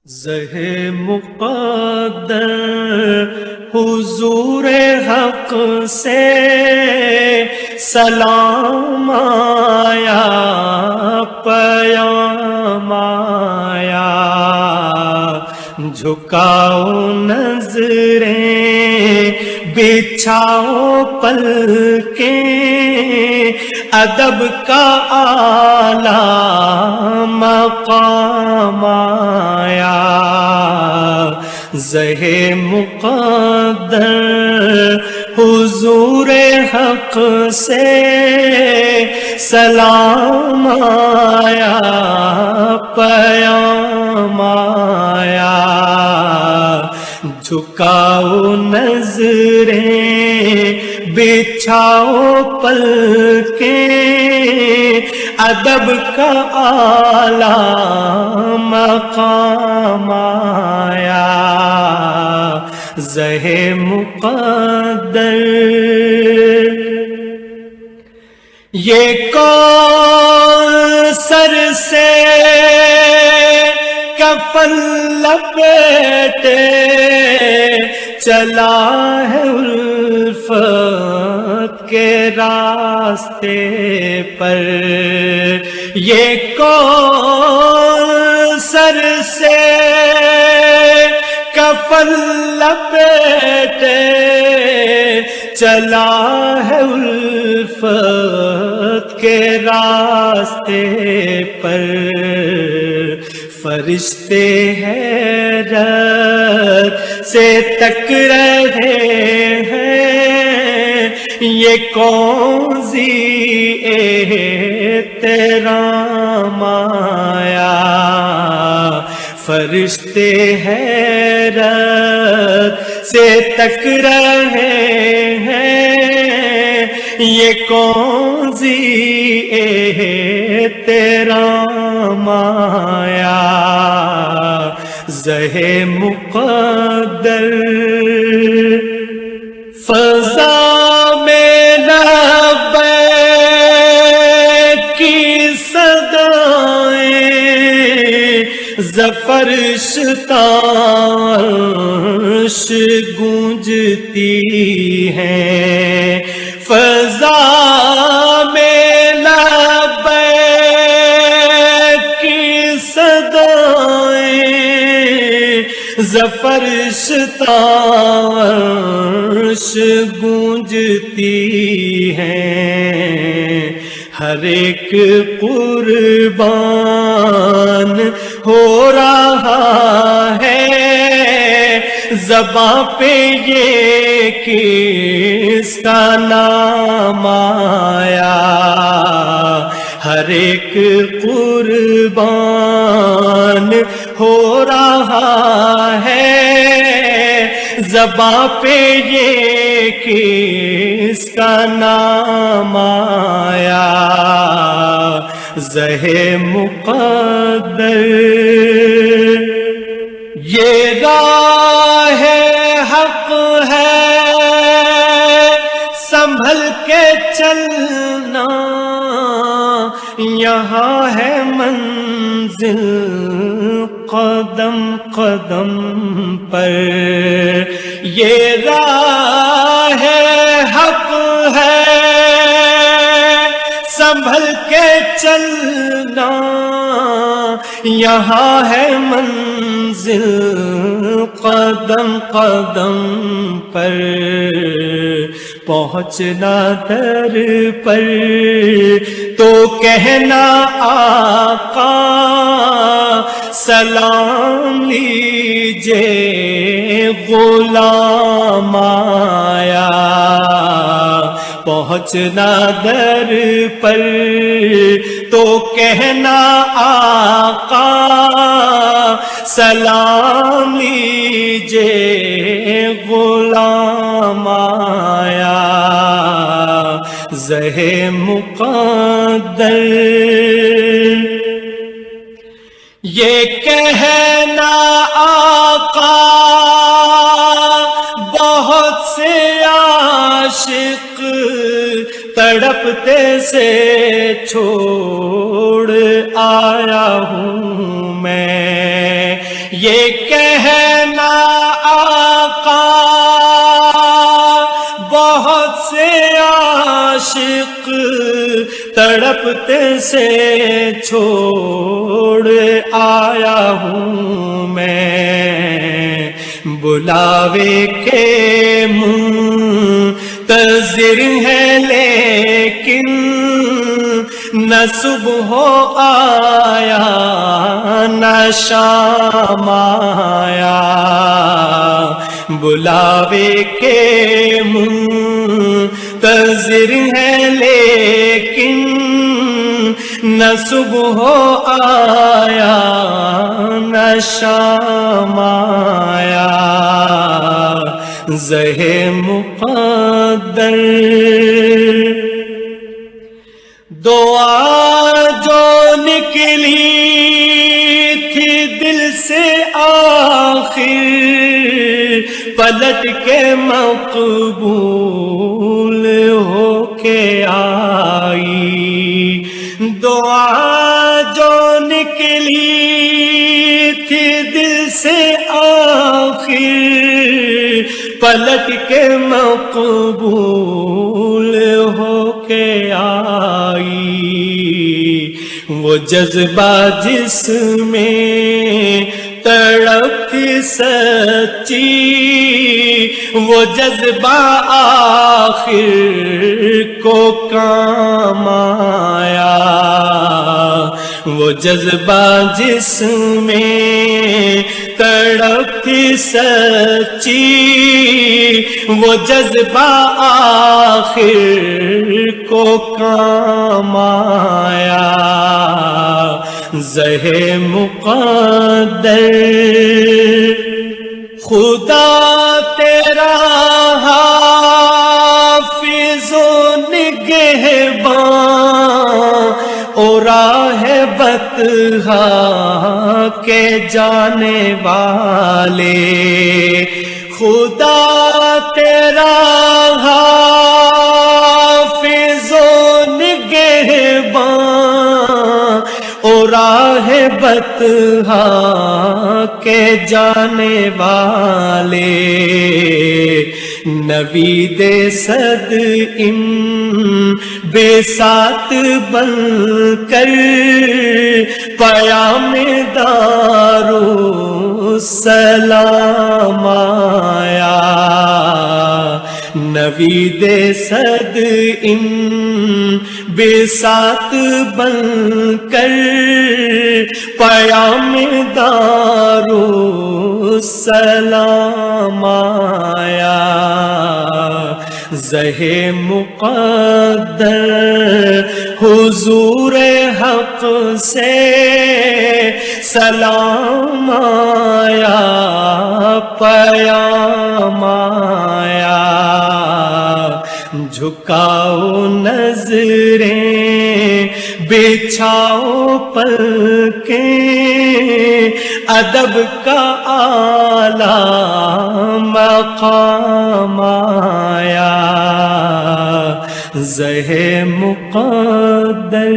زہ مقدر حضور حق سے سلام آیا، پیام آیا، جھکاؤ نظریں بچھاؤ پلکیں، ادب کا اعلیٰ مقام آیا۔ زہ مقدر حضور حق سے سلام آیا، پیام آیا، جھکاؤ نظریں بچھاؤ پلکیں، ادب کا اعلیٰ مقام آیا۔ زہ مقدر یہ کوثر سے کفن لپیٹے چلا ہے الفت کے راستے پر، یہ کوثر سے کفن لپیٹے چلا ہے الفت کے راستے پر، فرشتے حیرت سے تک رہے ہیں، یہ کون سی احترام آیا۔ فرشتے حیرت سے تک رہے ہیں، یہ کون سی احترام آیا۔ زہ مقدر فضا میں لبیک کی صدائیں، زفرش تارش گونجتی ہیں، فضا میں لبیک کی صدائیں، زفرش تارش گونجتی ہیں، ہر ایک قربان ہو رہا ہے، زباں پہ یہ کس کا نام آیا۔ ہر ایک قربان ہو رہا ہے، زباں پہ یہ کس کا نام آیا۔ زہ مقدر یہ راہ حق ہے، سنبھل کے چلنا، یہاں ہے منزل قدم قدم پر، یہ راہ حق ہے، سنبھل کے چلنا، یہاں ہے منزل قدم قدم پر، پہنچنا در پر تو کہنا آقا سلام لیجے غلام آیا۔ پہنچنا در پر تو کہنا آقا سلام لیجے غلام آیا۔ زہ مقدر یہ کہنا آقا بہت سے عاشق تڑپتے سے چھوڑ آیا ہوں میں، یہ کہنا آقا بہت سے عاشق تڑپتے سے چھوڑ آیا ہوں میں، بلاوے کے منتظر ہے لیکن نہ صبح آیا نہ شام آیا، بلاوے کے منتظر ہے لیکن نہ صبح آیا نہ شام آیا، زہ مقدر دعا جو نکلی تھی دل سے آخر پلٹ کے مقبول ہو کے آئی، دعا جو نکلی تھی دل سے آخر پلٹ کے مقبول ہو کے آئی، وہ جذبہ جس میں تڑپ تھی سچی وہ جذبہ آخر کو کام آیا، وہ جذبہ جس میں تڑپ تھی سچی وہ جذبہ آخر کو کام آیا، زہ مقدر خدا تیرا حافظ و نگہباں اور راہ بطحا کے جانے والے، خدا تیرا حافظ و نگہباں اور راہ بطحا کے جانے والے، نوید صد ان بے ساتھ بن کر پیام دارالسلام آیا، نوید صد ان بے ساتھ بن کر پیام دارالسلام آیا، زہ مقدر حضور حق سے سلام آیا پیام آیا، جھکاؤ نظریں بچھاؤ پلکیں ادب کا اعلیٰ مقام آیا، زہ مقدر